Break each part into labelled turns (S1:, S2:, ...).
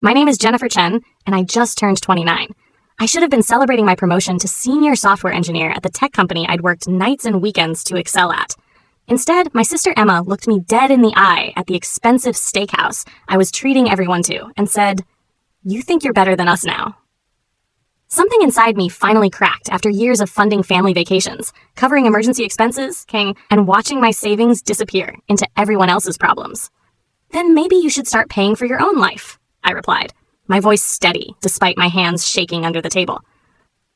S1: My name is Jennifer Chen, and I just turned 29. I should have been celebrating my promotion to senior software engineer at the tech company I'd worked nights and weekends to excel at. Instead, my sister Emma looked me dead in the eye at the expensive steakhouse I was treating everyone to and said, "You think you're better than us now." Something inside me finally cracked after years of funding family vacations, covering emergency expenses, and watching my savings disappear into everyone else's problems. "Then maybe you should start paying for your own life," I replied, my voice steady despite my hands shaking under the table.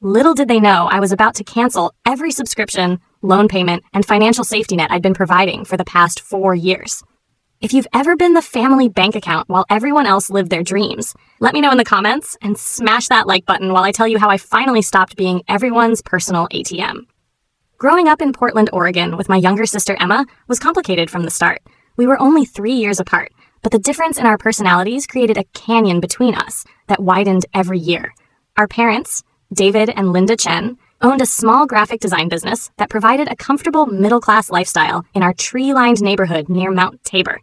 S1: Little did they know I was about to cancel every subscription, loan payment, and financial safety net I'd been providing for the past 4 years. If you've ever been the family bank account while everyone else lived their dreams, let me know in the comments and smash that like button while I tell you how I finally stopped being everyone's personal ATM. Growing up in Portland, Oregon with my younger sister Emma was complicated from the start. We were only 3 years apart, but the difference in our personalities created a canyon between us that widened every year. Our parents, David and Linda Chen, owned a small graphic design business that provided a comfortable middle-class lifestyle in our tree-lined neighborhood near Mount Tabor.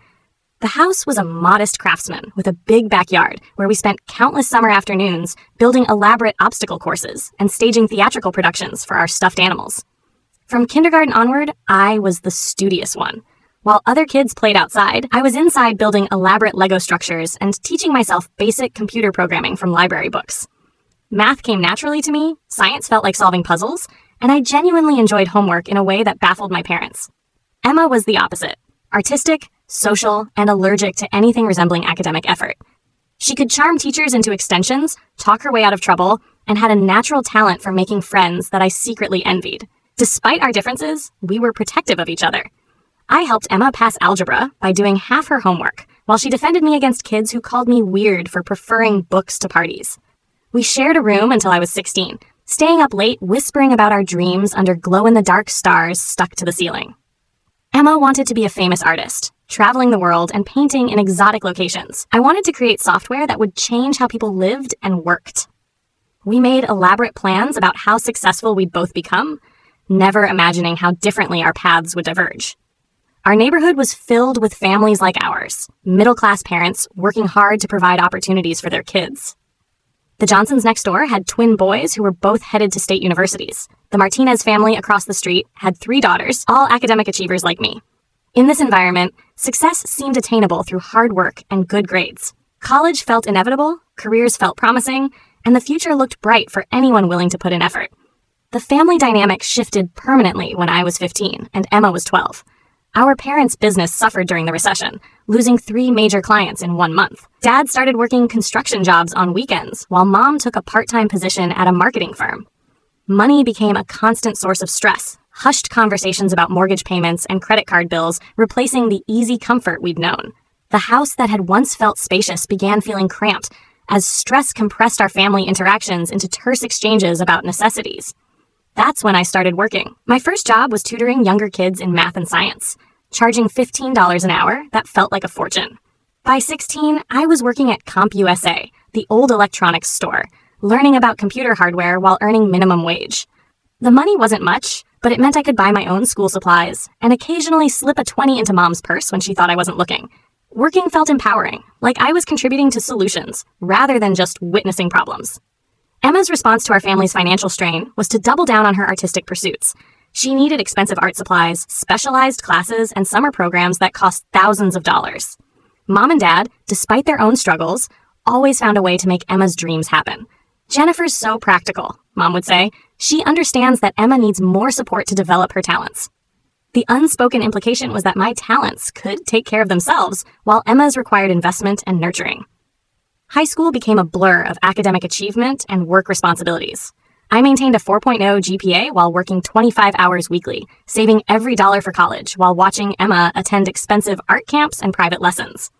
S1: The house was a modest craftsman with a big backyard where we spent countless summer afternoons building elaborate obstacle courses and staging theatrical productions for our stuffed animals. From kindergarten onward, I was the studious one. While other kids played outside, I was inside building elaborate Lego structures and teaching myself basic computer programming from library books. Math came naturally to me, science felt like solving puzzles, and I genuinely enjoyed homework in a way that baffled my parents. Emma was the opposite, artistic, social, and allergic to anything resembling academic effort. She could charm teachers into extensions, talk her way out of trouble, and had a natural talent for making friends that I secretly envied. Despite our differences, we were protective of each other. I helped Emma pass algebra by doing half her homework, while she defended me against kids who called me weird for preferring books to parties. We shared a room until I was 16, staying up late whispering about our dreams under glow-in-the-dark stars stuck to the ceiling. Emma wanted to be a famous artist, traveling the world and painting in exotic locations. I wanted to create software that would change how people lived and worked. We made elaborate plans about how successful we'd both become, never imagining how differently our paths would diverge. Our neighborhood was filled with families like ours, middle-class parents working hard to provide opportunities for their kids. The Johnsons next door had twin boys who were both headed to state universities. The Martinez family across the street had 3 daughters, all academic achievers like me. In this environment, success seemed attainable through hard work and good grades. College felt inevitable, careers felt promising, and the future looked bright for anyone willing to put in effort. The family dynamic shifted permanently when I was 15 and Emma was 12. Our parents' business suffered during the recession, losing 3 major clients in 1 month. Dad started working construction jobs on weekends, while Mom took a part-time position at a marketing firm. Money became a constant source of stress, hushed conversations about mortgage payments and credit card bills replacing the easy comfort we'd known. The house that had once felt spacious began feeling cramped, as stress compressed our family interactions into terse exchanges about necessities. That's when I started working. My first job was tutoring younger kids in math and science. Charging $15 an hour, that felt like a fortune. By 16, I was working at CompUSA, the old electronics store, learning about computer hardware while earning minimum wage. The money wasn't much, but it meant I could buy my own school supplies and occasionally slip a 20 into Mom's purse when she thought I wasn't looking. Working felt empowering, like I was contributing to solutions rather than just witnessing problems. Emma's response to our family's financial strain was to double down on her artistic pursuits. She needed expensive art supplies, specialized classes, and summer programs that cost thousands of dollars. Mom and Dad, despite their own struggles, always found a way to make Emma's dreams happen. "Jennifer's so practical," Mom would say. "She understands that Emma needs more support to develop her talents." The unspoken implication was that my talents could take care of themselves, while Emma's required investment and nurturing. High school became a blur of academic achievement and work responsibilities. I maintained a 4.0 GPA while working 25 hours weekly, saving every dollar for college while watching Emma attend expensive art camps and private lessons.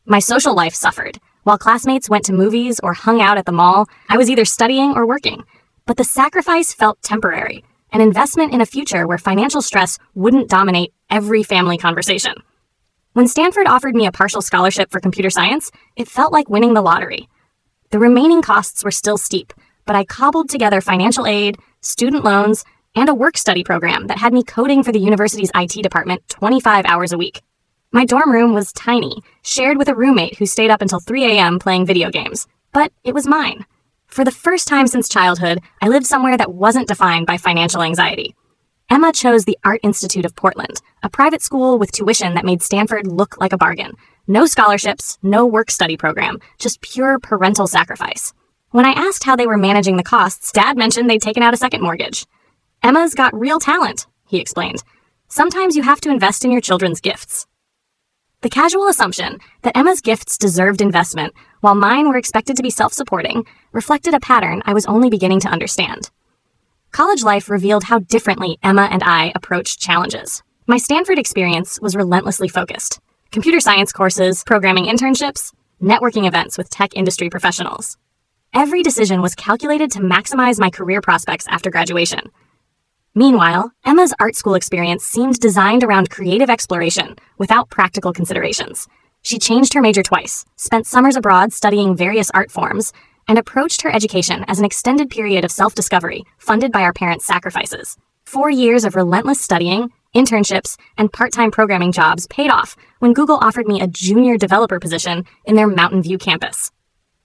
S1: My social life suffered. While classmates went to movies or hung out at the mall, I was either studying or working. But the sacrifice felt temporary, an investment in a future where financial stress wouldn't dominate every family conversation. When Stanford offered me a partial scholarship for computer science, it felt like winning the lottery. The remaining costs were still steep, but I cobbled together financial aid, student loans, and a work-study program that had me coding for the university's IT department 25 hours a week. My dorm room was tiny, shared with a roommate who stayed up until 3 a.m. playing video games, but it was mine. For the first time since childhood, I lived somewhere that wasn't defined by financial anxiety. Emma chose the Art Institute of Portland, a private school with tuition that made Stanford look like a bargain. No scholarships, no work-study program, just pure parental sacrifice. When I asked how they were managing the costs, Dad mentioned they'd taken out a second mortgage. "Emma's got real talent," he explained. "Sometimes you have to invest in your children's gifts." The casual assumption that Emma's gifts deserved investment, while mine were expected to be self-supporting, reflected a pattern I was only beginning to understand. College life revealed how differently Emma and I approached challenges. My Stanford experience was relentlessly focused. Computer science courses, programming internships, networking events with tech industry professionals. Every decision was calculated to maximize my career prospects after graduation. Meanwhile, Emma's art school experience seemed designed around creative exploration without practical considerations. She changed her major twice, spent summers abroad studying various art forms, and approached her education as an extended period of self-discovery funded by our parents' sacrifices. 4 years of relentless studying, internships, and part-time programming jobs paid off when Google offered me a junior developer position in their Mountain View campus.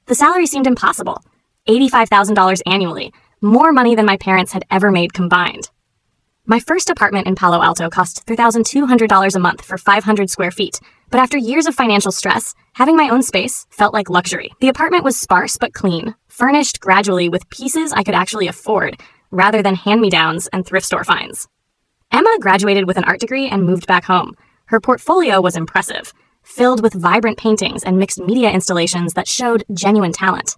S1: The salary seemed impossible, $85,000 annually, more money than my parents had ever made combined. My first apartment in Palo Alto cost $3,200 a month for 500 square feet, but after years of financial stress, having my own space felt like luxury. The apartment was sparse but clean, furnished gradually with pieces I could actually afford, rather than hand-me-downs and thrift store finds. Emma graduated with an art degree and moved back home. Her portfolio was impressive, filled with vibrant paintings and mixed media installations that showed genuine talent.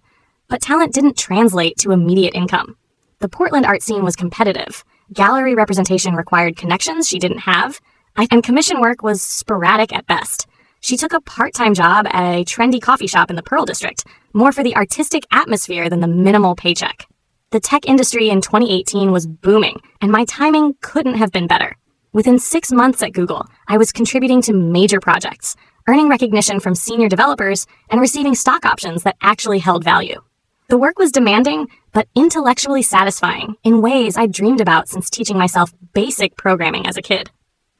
S1: But talent didn't translate to immediate income. The Portland art scene was competitive. Gallery representation required connections she didn't have, and commission work was sporadic at best. She took a part-time job at a trendy coffee shop in the Pearl District, more for the artistic atmosphere than the minimal paycheck. The tech industry in 2018 was booming, and my timing couldn't have been better. Within 6 months at Google, I was contributing to major projects, earning recognition from senior developers, and receiving stock options that actually held value. The work was demanding, but intellectually satisfying in ways I'd dreamed about since teaching myself basic programming as a kid.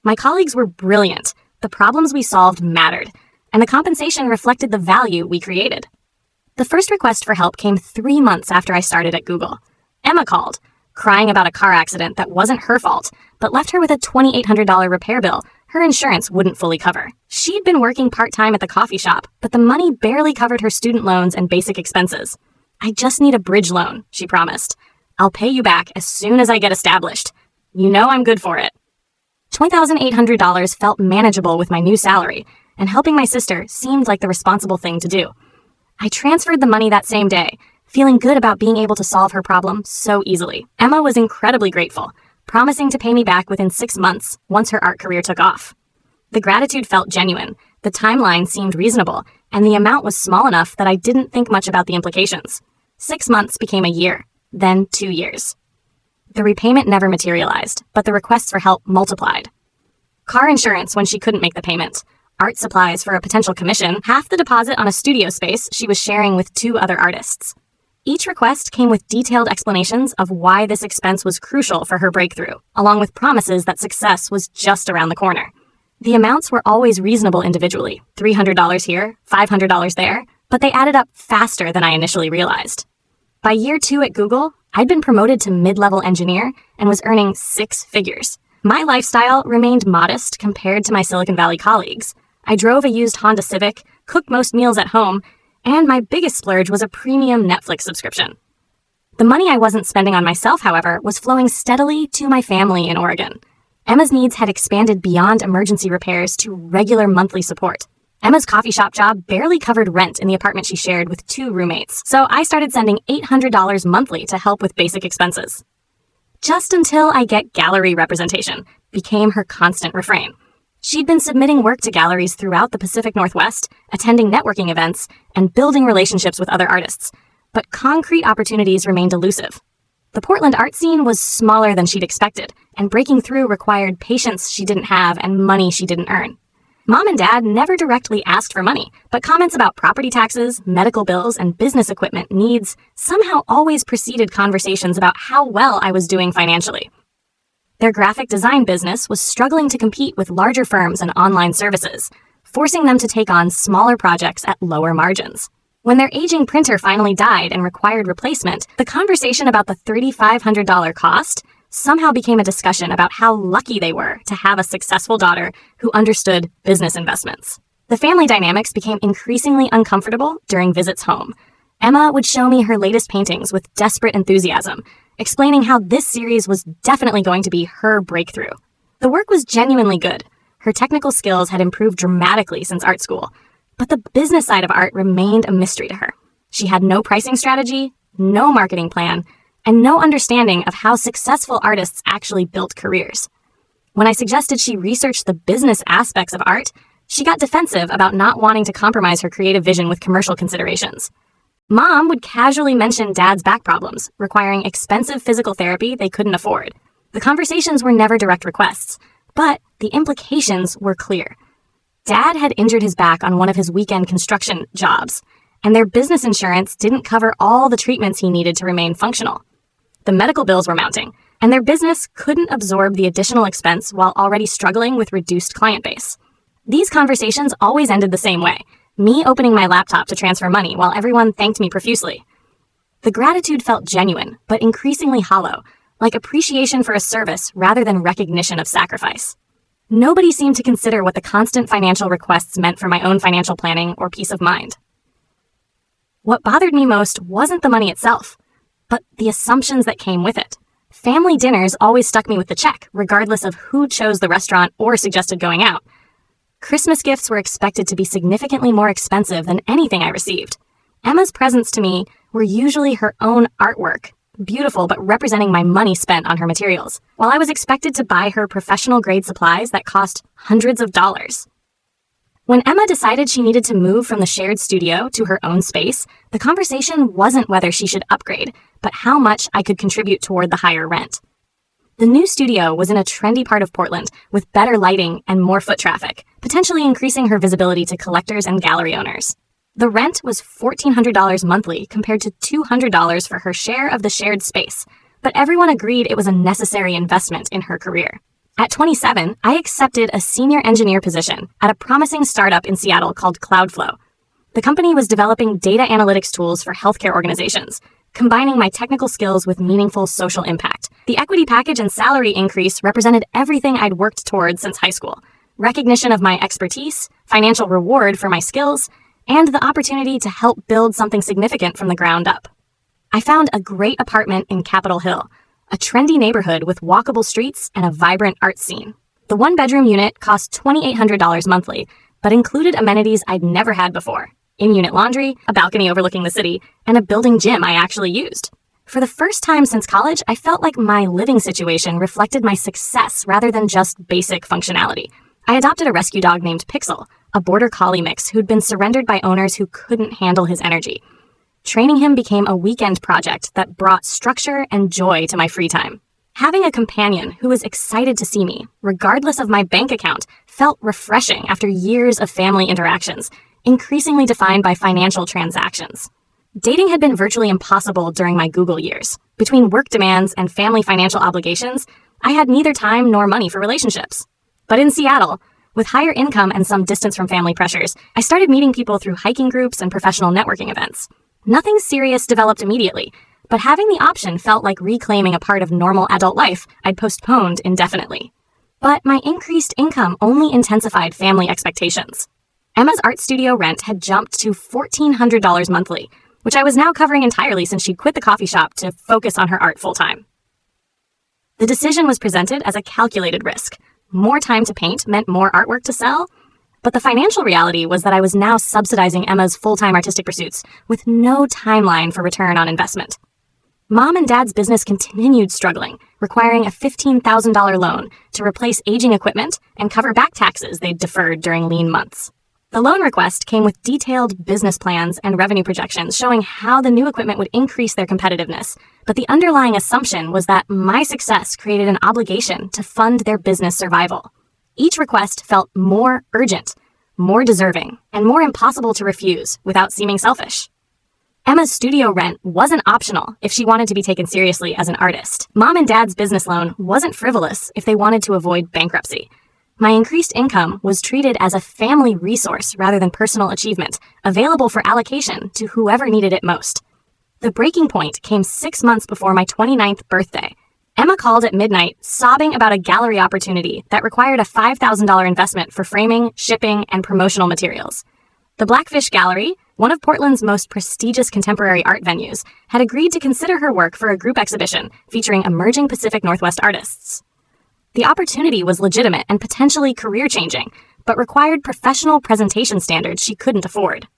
S1: My colleagues were brilliant, the problems we solved mattered, and the compensation reflected the value we created. The first request for help came 3 months after I started at Google. Emma called, crying about a car accident that wasn't her fault, but left her with a $2,800 repair bill her insurance wouldn't fully cover. She'd been working part-time at the coffee shop, but the money barely covered her student loans and basic expenses. "I just need a bridge loan," she promised. "I'll pay you back as soon as I get established. You know I'm good for it." $20,800 felt manageable with my new salary, and helping my sister seemed like the responsible thing to do. I transferred the money that same day, feeling good about being able to solve her problem so easily. Emma was incredibly grateful, promising to pay me back within 6 months once her art career took off. The gratitude felt genuine, the timeline seemed reasonable, and the amount was small enough that I didn't think much about the implications. 6 months became a year, then 2 years. The repayment never materialized, but the requests for help multiplied. Car insurance when she couldn't make the payment, art supplies for a potential commission, half the deposit on a studio space she was sharing with 2 other artists. Each request came with detailed explanations of why this expense was crucial for her breakthrough, along with promises that success was just around the corner. The amounts were always reasonable individually, $300 here, $500 there, but they added up faster than I initially realized. By year 2 at Google, I'd been promoted to mid-level engineer and was earning 6 figures. My lifestyle remained modest compared to my Silicon Valley colleagues. I drove a used Honda Civic, cooked most meals at home, and my biggest splurge was a premium Netflix subscription. The money I wasn't spending on myself, however, was flowing steadily to my family in Oregon. Emma's needs had expanded beyond emergency repairs to regular monthly support. Emma's coffee shop job barely covered rent in the apartment she shared with 2 roommates, so I started sending $800 monthly to help with basic expenses. "Just until I get gallery representation," became her constant refrain. She'd been submitting work to galleries throughout the Pacific Northwest, attending networking events, and building relationships with other artists, but concrete opportunities remained elusive. The Portland art scene was smaller than she'd expected, and breaking through required patience she didn't have and money she didn't earn. Mom and Dad never directly asked for money, but comments about property taxes, medical bills, and business equipment needs somehow always preceded conversations about how well I was doing financially. Their graphic design business was struggling to compete with larger firms and online services, forcing them to take on smaller projects at lower margins. When their aging printer finally died and required replacement, the conversation about the $3,500 cost somehow became a discussion about how lucky they were to have a successful daughter who understood business investments. The family dynamics became increasingly uncomfortable during visits home. Emma would show me her latest paintings with desperate enthusiasm, explaining how this series was definitely going to be her breakthrough. The work was genuinely good. Her technical skills had improved dramatically since art school, but the business side of art remained a mystery to her. She had no pricing strategy, no marketing plan, and no understanding of how successful artists actually built careers. When I suggested she research the business aspects of art, she got defensive about not wanting to compromise her creative vision with commercial considerations. Mom would casually mention Dad's back problems, requiring expensive physical therapy they couldn't afford. The conversations were never direct requests, but the implications were clear. Dad had injured his back on one of his weekend construction jobs, and their business insurance didn't cover all the treatments he needed to remain functional. The medical bills were mounting, and their business couldn't absorb the additional expense while already struggling with reduced client base. These conversations always ended the same way, me opening my laptop to transfer money while everyone thanked me profusely. The gratitude felt genuine, but increasingly hollow, like appreciation for a service rather than recognition of sacrifice. Nobody seemed to consider what the constant financial requests meant for my own financial planning or peace of mind. What bothered me most wasn't the money itself, but the assumptions that came with it. Family dinners always stuck me with the check, regardless of who chose the restaurant or suggested going out. Christmas gifts were expected to be significantly more expensive than anything I received. Emma's presents to me were usually her own artwork, beautiful but representing my money spent on her materials, while I was expected to buy her professional-grade supplies that cost hundreds of dollars. When Emma decided she needed to move from the shared studio to her own space, the conversation wasn't whether she should upgrade, but how much I could contribute toward the higher rent. The new studio was in a trendy part of Portland with better lighting and more foot traffic, potentially increasing her visibility to collectors and gallery owners. The rent was $1,400 monthly compared to $200 for her share of the shared space, but everyone agreed it was a necessary investment in her career. At 27, I accepted a senior engineer position at a promising startup in Seattle called Cloudflow. The company was developing data analytics tools for healthcare organizations, combining my technical skills with meaningful social impact. The equity package and salary increase represented everything I'd worked towards since high school: recognition of my expertise, financial reward for my skills, and the opportunity to help build something significant from the ground up. I found a great apartment in Capitol Hill, a trendy neighborhood with walkable streets and a vibrant art scene. The one-bedroom unit cost $2,800 monthly, but included amenities I'd never had before: in-unit laundry, a balcony overlooking the city, and a building gym I actually used. For the first time since college, I felt like my living situation reflected my success rather than just basic functionality. I adopted a rescue dog named Pixel, a border collie mix who'd been surrendered by owners who couldn't handle his energy. Training him became a weekend project that brought structure and joy to my free time. Having a companion who was excited to see me, regardless of my bank account, felt refreshing after years of family interactions, increasingly defined by financial transactions. Dating had been virtually impossible during my Google years. Between work demands and family financial obligations, I had neither time nor money for relationships. But in Seattle, with higher income and some distance from family pressures, I started meeting people through hiking groups and professional networking events. Nothing serious developed immediately, but having the option felt like reclaiming a part of normal adult life I'd postponed indefinitely. But my increased income only intensified family expectations. Emma's art studio rent had jumped to $1,400 monthly, which I was now covering entirely since she'd quit the coffee shop to focus on her art full-time. The decision was presented as a calculated risk. More time to paint meant more artwork to sell, but the financial reality was that I was now subsidizing Emma's full-time artistic pursuits with no timeline for return on investment. Mom and Dad's business continued struggling, requiring a $15,000 loan to replace aging equipment and cover back taxes they'd deferred during lean months. The loan request came with detailed business plans and revenue projections showing how the new equipment would increase their competitiveness, but the underlying assumption was that my success created an obligation to fund their business survival. Each request felt more urgent, more deserving, and more impossible to refuse without seeming selfish. Emma's studio rent wasn't optional if she wanted to be taken seriously as an artist. Mom and Dad's business loan wasn't frivolous if they wanted to avoid bankruptcy. My increased income was treated as a family resource rather than personal achievement, available for allocation to whoever needed it most. The breaking point came 6 months before my 29th birthday. Emma called at midnight, sobbing about a gallery opportunity that required a $5,000 investment for framing, shipping, and promotional materials. The Blackfish Gallery, one of Portland's most prestigious contemporary art venues, had agreed to consider her work for a group exhibition featuring emerging Pacific Northwest artists. The opportunity was legitimate and potentially career-changing, but required professional presentation standards she couldn't afford.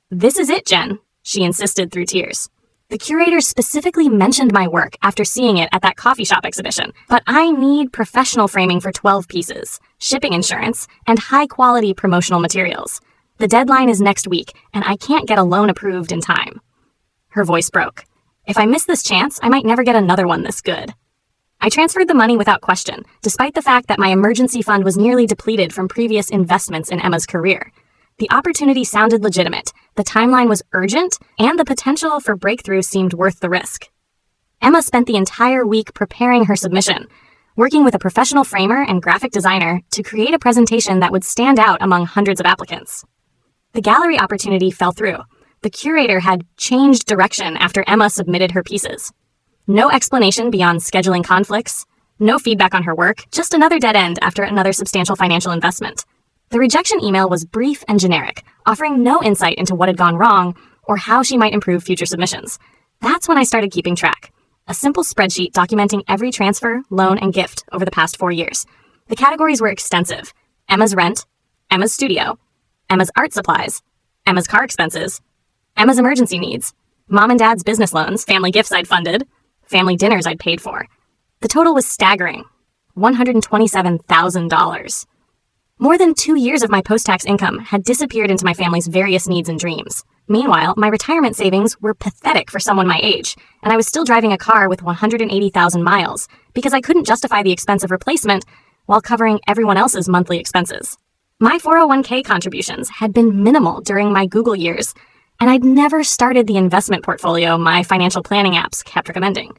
S1: "This is it, Jen," she insisted through tears. "The curator specifically mentioned my work after seeing it at that coffee shop exhibition, but I need professional framing for 12 pieces, shipping insurance, and high-quality promotional materials. The deadline is next week, and I can't get a loan approved in time." Her voice broke. "If I miss this chance, I might never get another one this good." I transferred the money without question, despite the fact that my emergency fund was nearly depleted from previous investments in Emma's career. The opportunity sounded legitimate, the timeline was urgent, and the potential for breakthrough seemed worth the risk. Emma spent the entire week preparing her submission, working with a professional framer and graphic designer to create a presentation that would stand out among hundreds of applicants. The gallery opportunity fell through. The curator had changed direction after Emma submitted her pieces. No explanation beyond scheduling conflicts, no feedback on her work, just another dead end after another substantial financial investment. The rejection email was brief and generic, offering no insight into what had gone wrong or how she might improve future submissions. That's when I started keeping track. A simple spreadsheet documenting every transfer, loan, and gift over the past 4 years. The categories were extensive: Emma's rent, Emma's studio, Emma's art supplies, Emma's car expenses, Emma's emergency needs, Mom and Dad's business loans, family gifts I'd funded, family dinners I'd paid for. The total was staggering: $127,000. More than 2 years of my post-tax income had disappeared into my family's various needs and dreams. Meanwhile, my retirement savings were pathetic for someone my age, and I was still driving a car with 180,000 miles because I couldn't justify the expense of replacement while covering everyone else's monthly expenses. My 401k contributions had been minimal during my Google years, and I'd never started the investment portfolio my financial planning apps kept recommending.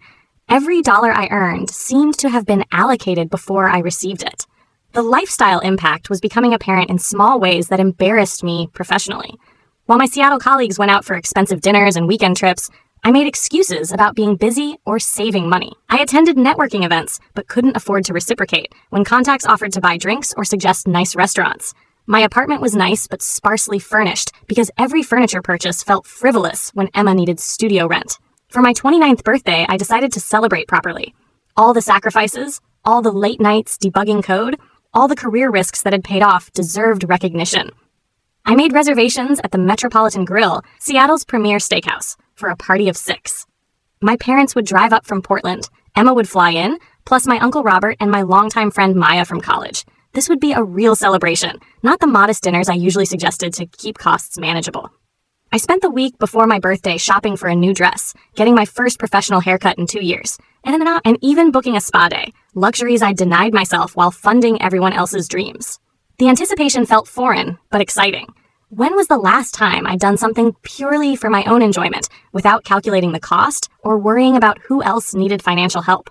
S1: Every dollar I earned seemed to have been allocated before I received it. The lifestyle impact was becoming apparent in small ways that embarrassed me professionally. While my Seattle colleagues went out for expensive dinners and weekend trips, I made excuses about being busy or saving money. I attended networking events, but couldn't afford to reciprocate when contacts offered to buy drinks or suggest nice restaurants. My apartment was nice but sparsely furnished because every furniture purchase felt frivolous when Emma needed studio rent. For my 29th birthday, I decided to celebrate properly. All the sacrifices, all the late nights debugging code, all the career risks that had paid off deserved recognition. I made reservations at the Metropolitan Grill, Seattle's premier steakhouse, for a party of 6. My parents would drive up from Portland, Emma would fly in, plus my Uncle Robert and my longtime friend Maya from college. This would be a real celebration, not the modest dinners I usually suggested to keep costs manageable. I spent the week before my birthday shopping for a new dress, getting my first professional haircut in 2 years, and even booking a spa day, luxuries I denied myself while funding everyone else's dreams. The anticipation felt foreign, but exciting. When was the last time I'd done something purely for my own enjoyment, without calculating the cost or worrying about who else needed financial help?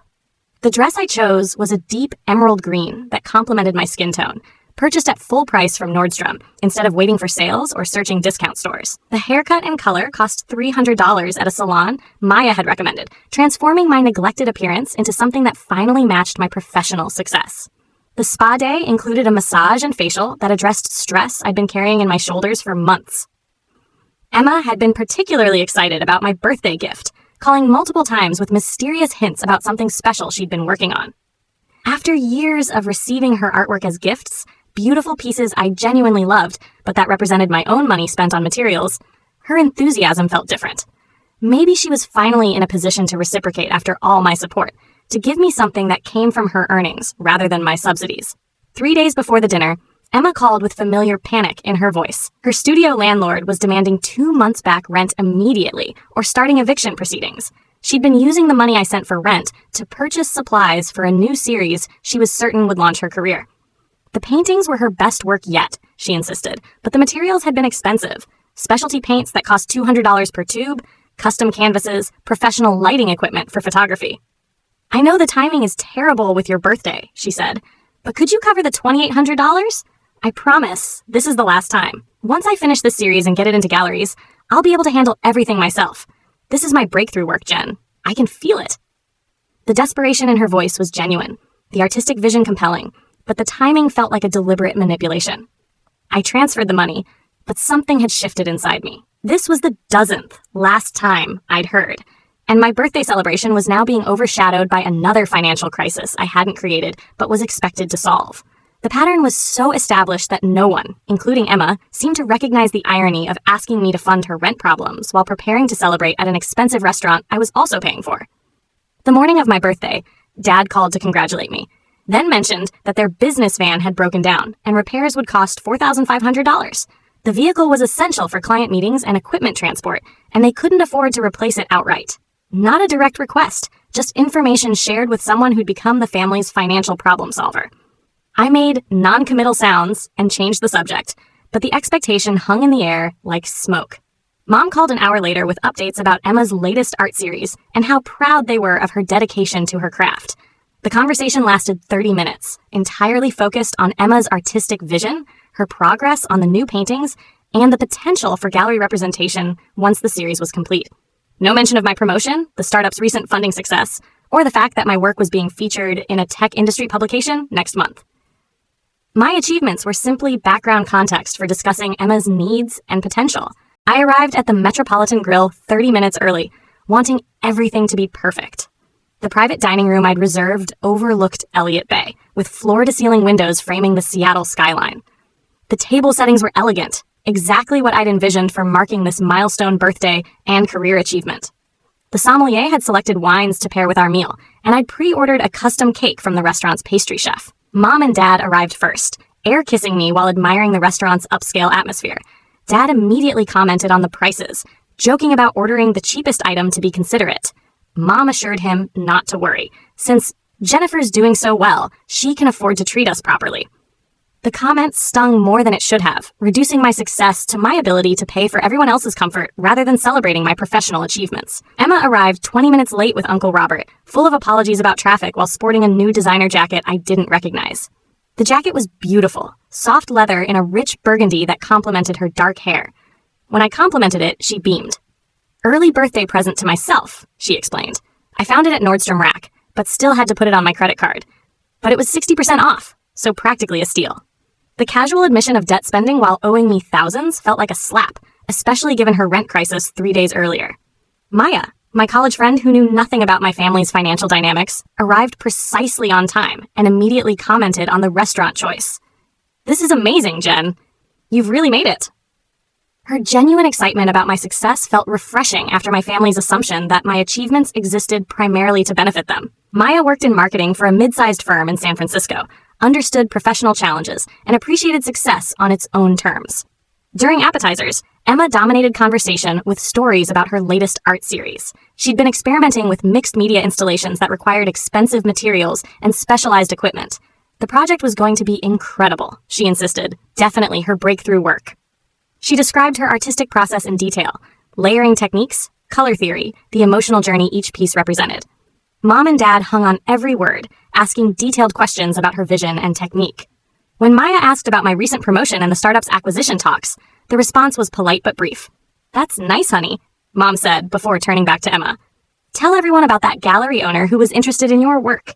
S1: The dress I chose was a deep emerald green that complemented my skin tone, purchased at full price from Nordstrom instead of waiting for sales or searching discount stores. The haircut and color cost $300 at a salon Maya had recommended, transforming my neglected appearance into something that finally matched my professional success. The spa day included a massage and facial that addressed stress I'd been carrying in my shoulders for months. Emma had been particularly excited about my birthday gift, calling multiple times with mysterious hints about something special she'd been working on. After years of receiving her artwork as gifts, beautiful pieces I genuinely loved, but that represented my own money spent on materials, her enthusiasm felt different. Maybe she was finally in a position to reciprocate after all my support, to give me something that came from her earnings rather than my subsidies. 3 days before the dinner, Emma called with familiar panic in her voice. Her studio landlord was demanding 2 months back rent immediately or starting eviction proceedings. She'd been using the money I sent for rent to purchase supplies for a new series she was certain would launch her career. The paintings were her best work yet, she insisted, but the materials had been expensive. specialty paints that cost $200 per tube, custom canvases, professional lighting equipment for photography. "I know the timing is terrible with your birthday," she said, "but could you cover the $2,800? I promise this is the last time. Once I finish this series and get it into galleries, I'll be able to handle everything myself. This is my breakthrough work, Jen. I can feel it." The desperation in her voice was genuine, the artistic vision compelling, but the timing felt like a deliberate manipulation. I transferred the money, but something had shifted inside me. This was the dozenth last time I'd heard, and my birthday celebration was now being overshadowed by another financial crisis I hadn't created but was expected to solve. The pattern was so established that no one, including Emma, seemed to recognize the irony of asking me to fund her rent problems while preparing to celebrate at an expensive restaurant I was also paying for. The morning of my birthday, Dad called to congratulate me, then mentioned that their business van had broken down and repairs would cost $4,500. The vehicle was essential for client meetings and equipment transport, and they couldn't afford to replace it outright. Not a direct request, just information shared with someone who'd become the family's financial problem solver. I made non-committal sounds and changed the subject, but the expectation hung in the air like smoke. Mom called an hour later with updates about Emma's latest art series and how proud they were of her dedication to her craft. The conversation lasted 30 minutes, entirely focused on Emma's artistic vision, her progress on the new paintings, and the potential for gallery representation once the series was complete. No mention of my promotion, the startup's recent funding success, or the fact that my work was being featured in a tech industry publication next month. My achievements were simply background context for discussing Emma's needs and potential. I arrived at the Metropolitan Grill 30 minutes early, wanting everything to be perfect. The private dining room I'd reserved overlooked Elliott Bay, with floor-to-ceiling windows framing the Seattle skyline. The table settings were elegant, exactly what I'd envisioned for marking this milestone birthday and career achievement. The sommelier had selected wines to pair with our meal, and I'd pre-ordered a custom cake from the restaurant's pastry chef. Mom and Dad arrived first, air-kissing me while admiring the restaurant's upscale atmosphere. Dad immediately commented on the prices, joking about ordering the cheapest item to be considerate. Mom assured him not to worry, since Jennifer's doing so well, she can afford to treat us properly. The comment stung more than it should have, reducing my success to my ability to pay for everyone else's comfort rather than celebrating my professional achievements. Emma arrived 20 minutes late with Uncle Robert, full of apologies about traffic while sporting a new designer jacket I didn't recognize. The jacket was beautiful, soft leather in a rich burgundy that complemented her dark hair. When I complimented it, she beamed. "Early birthday present to myself," she explained. "I found it at Nordstrom Rack, but still had to put it on my credit card. But it was 60% off, so practically a steal." The casual admission of debt spending while owing me thousands felt like a slap, especially given her rent crisis 3 days earlier. Maya, my college friend who knew nothing about my family's financial dynamics, arrived precisely on time and immediately commented on the restaurant choice. "This is amazing, Jen. You've really made it." Her genuine excitement about my success felt refreshing after my family's assumption that my achievements existed primarily to benefit them. Maya worked in marketing for a mid-sized firm in San Francisco, understood professional challenges, and appreciated success on its own terms. During appetizers, Emma dominated conversation with stories about her latest art series. She'd been experimenting with mixed media installations that required expensive materials and specialized equipment. The project was going to be incredible, she insisted, definitely her breakthrough work. She described her artistic process in detail, layering techniques, color theory, the emotional journey each piece represented. Mom and Dad hung on every word, asking detailed questions about her vision and technique. When Maya asked about my recent promotion and the startup's acquisition talks, the response was polite but brief. "That's nice, honey," Mom said before turning back to Emma. "Tell everyone about that gallery owner who was interested in your work."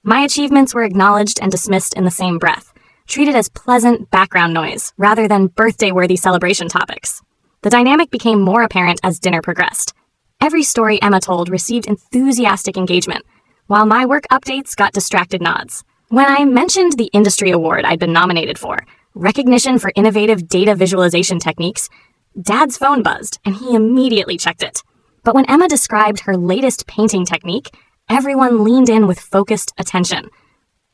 S1: My achievements were acknowledged and dismissed in the same breath, treated as pleasant background noise rather than birthday-worthy celebration topics. The dynamic became more apparent as dinner progressed. Every story Emma told received enthusiastic engagement, while my work updates got distracted nods. When I mentioned the industry award I'd been nominated for, recognition for innovative data visualization techniques, Dad's phone buzzed, and he immediately checked it. But when Emma described her latest painting technique, everyone leaned in with focused attention.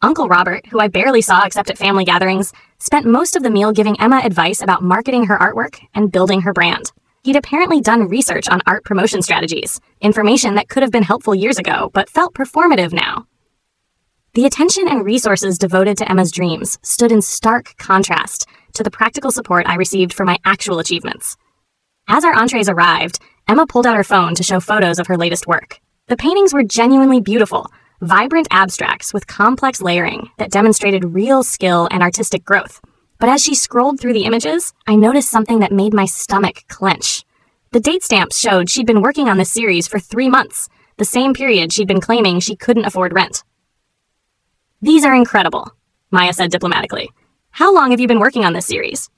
S1: Uncle Robert, who I barely saw except at family gatherings, spent most of the meal giving Emma advice about marketing her artwork and building her brand. He'd apparently done research on art promotion strategies, information that could have been helpful years ago, but felt performative now. The attention and resources devoted to Emma's dreams stood in stark contrast to the practical support I received for my actual achievements. As our entrees arrived, Emma pulled out her phone to show photos of her latest work. The paintings were genuinely beautiful, vibrant abstracts with complex layering that demonstrated real skill and artistic growth. But as she scrolled through the images, I noticed something that made my stomach clench. The date stamps showed she'd been working on this series for 3 months, the same period she'd been claiming she couldn't afford rent. "These are incredible," Maya said diplomatically. "How long have you been working on this series?"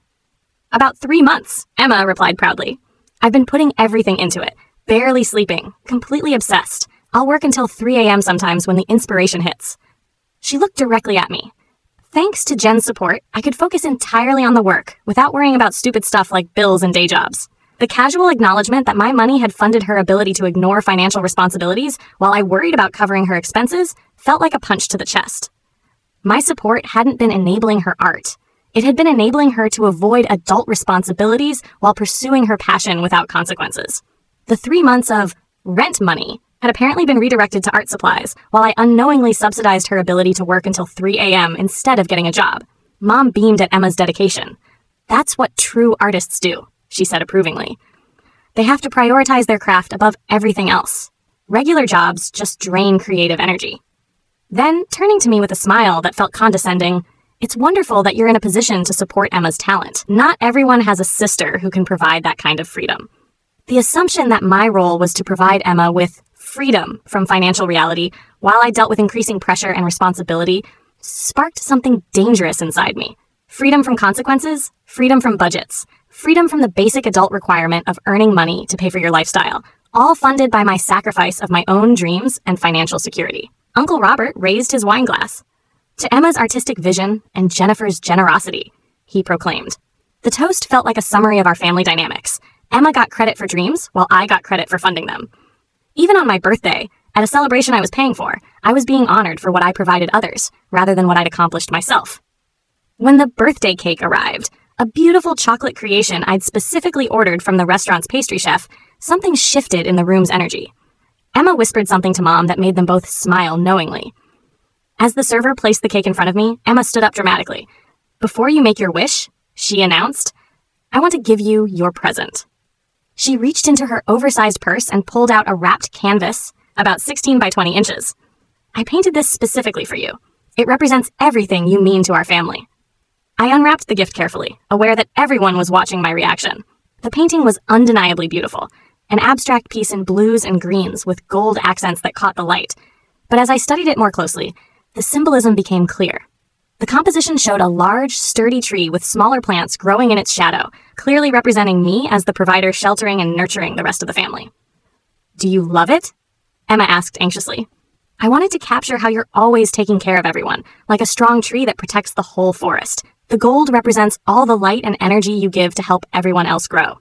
S1: "About 3 months," Emma replied proudly. "I've been putting everything into it, barely sleeping, completely obsessed. I'll work until 3 a.m. sometimes when the inspiration hits." She looked directly at me. Thanks to Jen's support, I could focus entirely on the work without worrying about stupid stuff like bills and day jobs. The casual acknowledgement that my money had funded her ability to ignore financial responsibilities while I worried about covering her expenses felt like a punch to the chest. My support hadn't been enabling her art. It had been enabling her to avoid adult responsibilities while pursuing her passion without consequences. The 3 months of rent money had apparently been redirected to art supplies, while I unknowingly subsidized her ability to work until 3 a.m. instead of getting a job. Mom beamed at Emma's dedication. "That's what true artists do," she said approvingly. "They have to prioritize their craft above everything else. Regular jobs just drain creative energy." Then, turning to me with a smile that felt condescending, "It's wonderful that you're in a position to support Emma's talent. Not everyone has a sister who can provide that kind of freedom." The assumption that my role was to provide Emma with freedom from financial reality while I dealt with increasing pressure and responsibility sparked something dangerous inside me. Freedom from consequences, freedom from budgets, freedom from the basic adult requirement of earning money to pay for your lifestyle, all funded by my sacrifice of my own dreams and financial security. Uncle Robert raised his wine glass. "To Emma's artistic vision and Jennifer's generosity," he proclaimed. The toast felt like a summary of our family dynamics. Emma got credit for dreams, while I got credit for funding them. Even on my birthday, at a celebration I was paying for, I was being honored for what I provided others, rather than what I'd accomplished myself. When the birthday cake arrived, a beautiful chocolate creation I'd specifically ordered from the restaurant's pastry chef, something shifted in the room's energy. Emma whispered something to Mom that made them both smile knowingly. As the server placed the cake in front of me, Emma stood up dramatically. "Before you make your wish," she announced, "I want to give you your present." She reached into her oversized purse and pulled out a wrapped canvas, about 16 by 20 inches. "I painted this specifically for you. It represents everything you mean to our family." I unwrapped the gift carefully, aware that everyone was watching my reaction. The painting was undeniably beautiful, an abstract piece in blues and greens with gold accents that caught the light. But as I studied it more closely, the symbolism became clear. The composition showed a large, sturdy tree with smaller plants growing in its shadow, clearly representing me as the provider sheltering and nurturing the rest of the family. "Do you love it?" Emma asked anxiously. "I wanted to capture how you're always taking care of everyone, like a strong tree that protects the whole forest. The gold represents all the light and energy you give to help everyone else grow."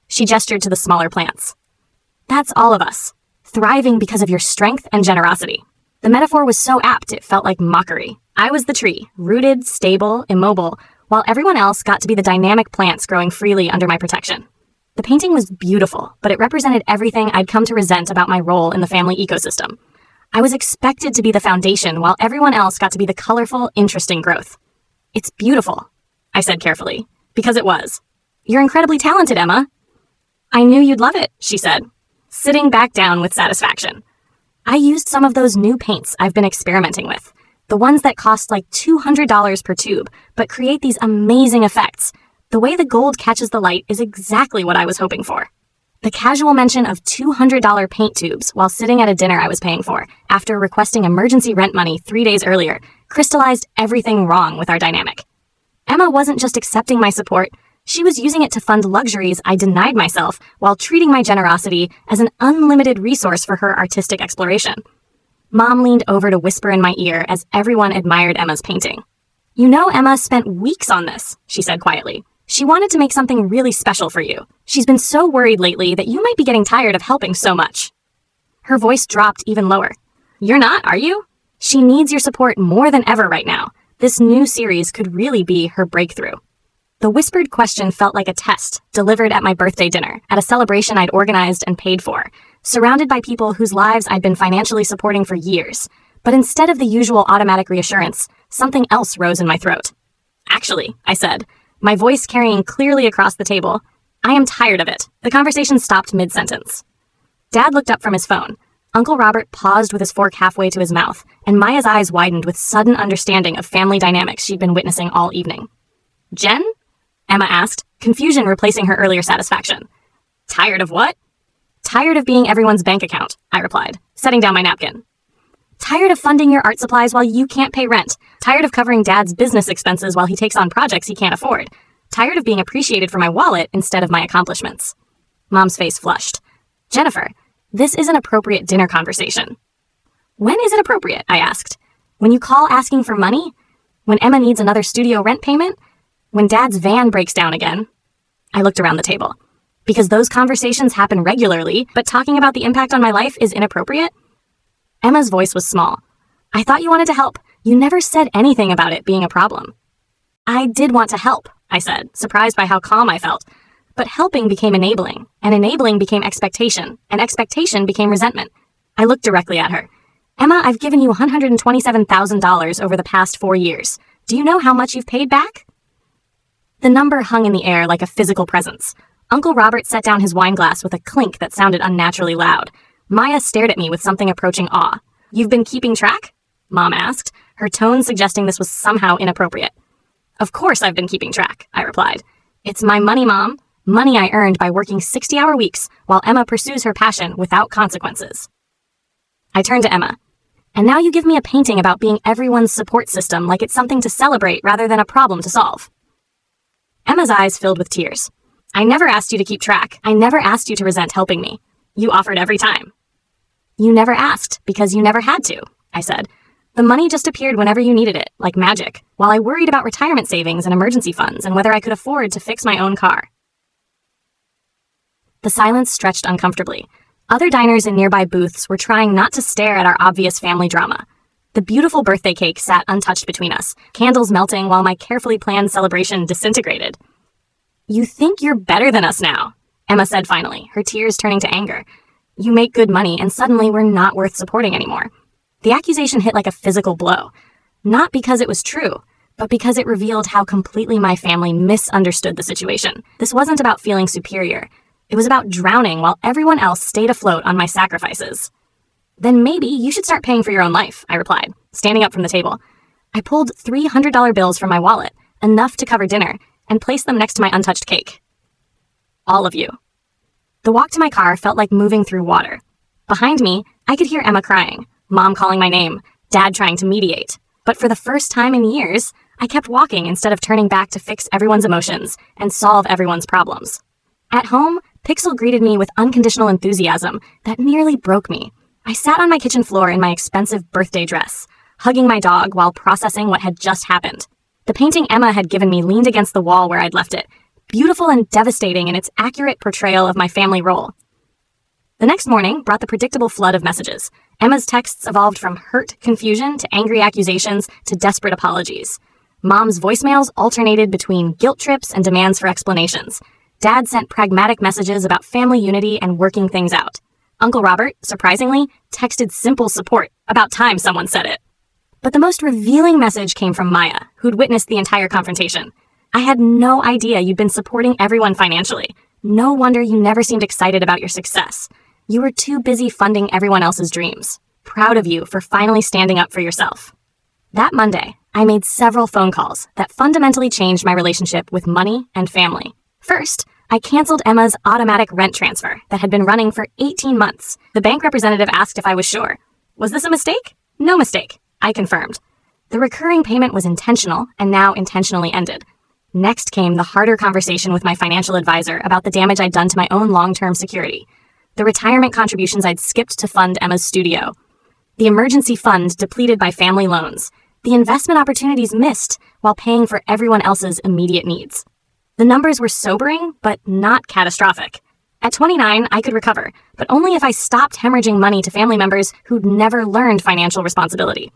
S1: She gestured to the smaller plants. "That's all of us, thriving because of your strength and generosity." The metaphor was so apt it felt like mockery. I was the tree, rooted, stable, immobile, while everyone else got to be the dynamic plants growing freely under my protection. The painting was beautiful, but it represented everything I'd come to resent about my role in the family ecosystem. I was expected to be the foundation while everyone else got to be the colorful, interesting growth. "It's beautiful," I said carefully, because it was. "You're incredibly talented, Emma." "I knew you'd love it," she said, sitting back down with satisfaction. "I used some of those new paints I've been experimenting with, the ones that cost like $200 per tube, but create these amazing effects. The way the gold catches the light is exactly what I was hoping for." The casual mention of $200 paint tubes while sitting at a dinner I was paying for, after requesting emergency rent money 3 days earlier, crystallized everything wrong with our dynamic. Emma wasn't just accepting my support, she was using it to fund luxuries I denied myself while treating my generosity as an unlimited resource for her artistic exploration. Mom leaned over to whisper in my ear as everyone admired Emma's painting. "You know, Emma spent weeks on this," she said quietly. "She wanted to make something really special for you. She's been so worried lately that you might be getting tired of helping so much." Her voice dropped even lower. "You're not, are you? She needs your support more than ever right now. This new series could really be her breakthrough." The whispered question felt like a test delivered at my birthday dinner, at a celebration I'd organized and paid for, surrounded by people whose lives I'd been financially supporting for years. But instead of the usual automatic reassurance, something else rose in my throat. "Actually," I said, my voice carrying clearly across the table. I am tired of it. The conversation stopped mid-sentence. Dad looked up from his phone. Uncle Robert paused with his fork halfway to his mouth, and Maya's eyes widened with sudden understanding of family dynamics she'd been witnessing all evening. Jen? Emma asked, confusion replacing her earlier satisfaction. Tired of what? Tired of being everyone's bank account, I replied, setting down my napkin. Tired of funding your art supplies while you can't pay rent. Tired of covering Dad's business expenses while he takes on projects he can't afford. Tired of being appreciated for my wallet instead of my accomplishments. Mom's face flushed. Jennifer, this is an appropriate dinner conversation. When is it appropriate? I asked. When you call asking for money? When Emma needs another studio rent payment? When Dad's van breaks down again? I looked around the table. Because those conversations happen regularly, but talking about the impact on my life is inappropriate? Emma's voice was small. I thought you wanted to help. You never said anything about it being a problem. I did want to help, I said, surprised by how calm I felt. But helping became enabling, and enabling became expectation, and expectation became resentment. I looked directly at her. Emma, I've given you $127,000 over the past 4 years. Do you know how much you've paid back? The number hung in the air like a physical presence. Uncle Robert set down his wine glass with a clink that sounded unnaturally loud. Maya stared at me with something approaching awe. You've been keeping track? Mom asked, her tone suggesting this was somehow inappropriate. Of course I've been keeping track, I replied. It's my money, Mom. Money I earned by working 60-hour weeks while Emma pursues her passion without consequences. I turned to Emma. And now you give me a painting about being everyone's support system like it's something to celebrate rather than a problem to solve. Emma's eyes filled with tears. I never asked you to keep track. I never asked you to resent helping me. You offered every time. You never asked because you never had to, I said. The money just appeared whenever you needed it, like magic, while I worried about retirement savings and emergency funds and whether I could afford to fix my own car. The silence stretched uncomfortably. Other diners in nearby booths were trying not to stare at our obvious family drama. The beautiful birthday cake sat untouched between us, candles melting while my carefully planned celebration disintegrated. You think you're better than us now, Emma said finally, her tears turning to anger. You make good money and suddenly we're not worth supporting anymore. The accusation hit like a physical blow. Not because it was true, but because it revealed how completely my family misunderstood the situation. This wasn't about feeling superior. It was about drowning while everyone else stayed afloat on my sacrifices. Then maybe you should start paying for your own life, I replied, standing up from the table. I pulled $300 bills from my wallet, enough to cover dinner, and placed them next to my untouched cake. All of you. The walk to my car felt like moving through water. Behind me, I could hear Emma crying, Mom calling my name, Dad trying to mediate. But for the first time in years, I kept walking instead of turning back to fix everyone's emotions and solve everyone's problems. At home, Pixel greeted me with unconditional enthusiasm that nearly broke me. I sat on my kitchen floor in my expensive birthday dress, hugging my dog while processing what had just happened. The painting Emma had given me leaned against the wall where I'd left it, beautiful and devastating in its accurate portrayal of my family role. The next morning brought the predictable flood of messages. Emma's texts evolved from hurt confusion to angry accusations to desperate apologies. Mom's voicemails alternated between guilt trips and demands for explanations. Dad sent pragmatic messages about family unity and working things out. Uncle Robert, surprisingly, texted simple support. About time someone said it. But the most revealing message came from Maya, who'd witnessed the entire confrontation. I had no idea you'd been supporting everyone financially. No wonder you never seemed excited about your success. You were too busy funding everyone else's dreams. Proud of you for finally standing up for yourself. That Monday, I made several phone calls that fundamentally changed my relationship with money and family. First, I canceled Emma's automatic rent transfer that had been running for 18 months. The bank representative asked if I was sure. Was this a mistake? No mistake, I confirmed. The recurring payment was intentional and now intentionally ended. Next came the harder conversation with my financial advisor about the damage I'd done to my own long-term security. The retirement contributions I'd skipped to fund Emma's studio. The emergency fund depleted by family loans. The investment opportunities missed while paying for everyone else's immediate needs. The numbers were sobering, but not catastrophic. At 29, I could recover, but only if I stopped hemorrhaging money to family members who'd never learned financial responsibility.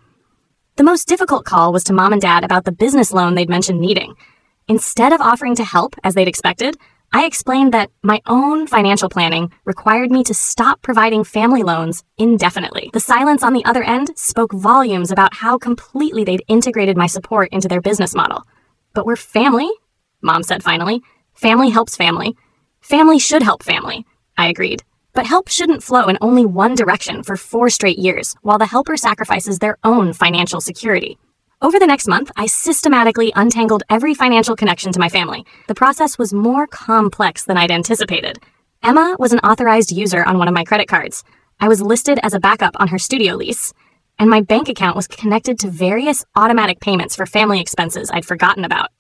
S1: The most difficult call was to Mom and Dad about the business loan they'd mentioned needing. Instead of offering to help as they'd expected, I explained that my own financial planning required me to stop providing family loans indefinitely. The silence on the other end spoke volumes about how completely they'd integrated my support into their business model. But we're family? Mom said finally. Family helps family. Family should help family, I agreed. But help shouldn't flow in only one direction for 4 straight years, while the helper sacrifices their own financial security. Over the next month, I systematically untangled every financial connection to my family. The process was more complex than I'd anticipated. Emma was an authorized user on one of my credit cards. I was listed as a backup on her studio lease. And my bank account was connected to various automatic payments for family expenses I'd forgotten about.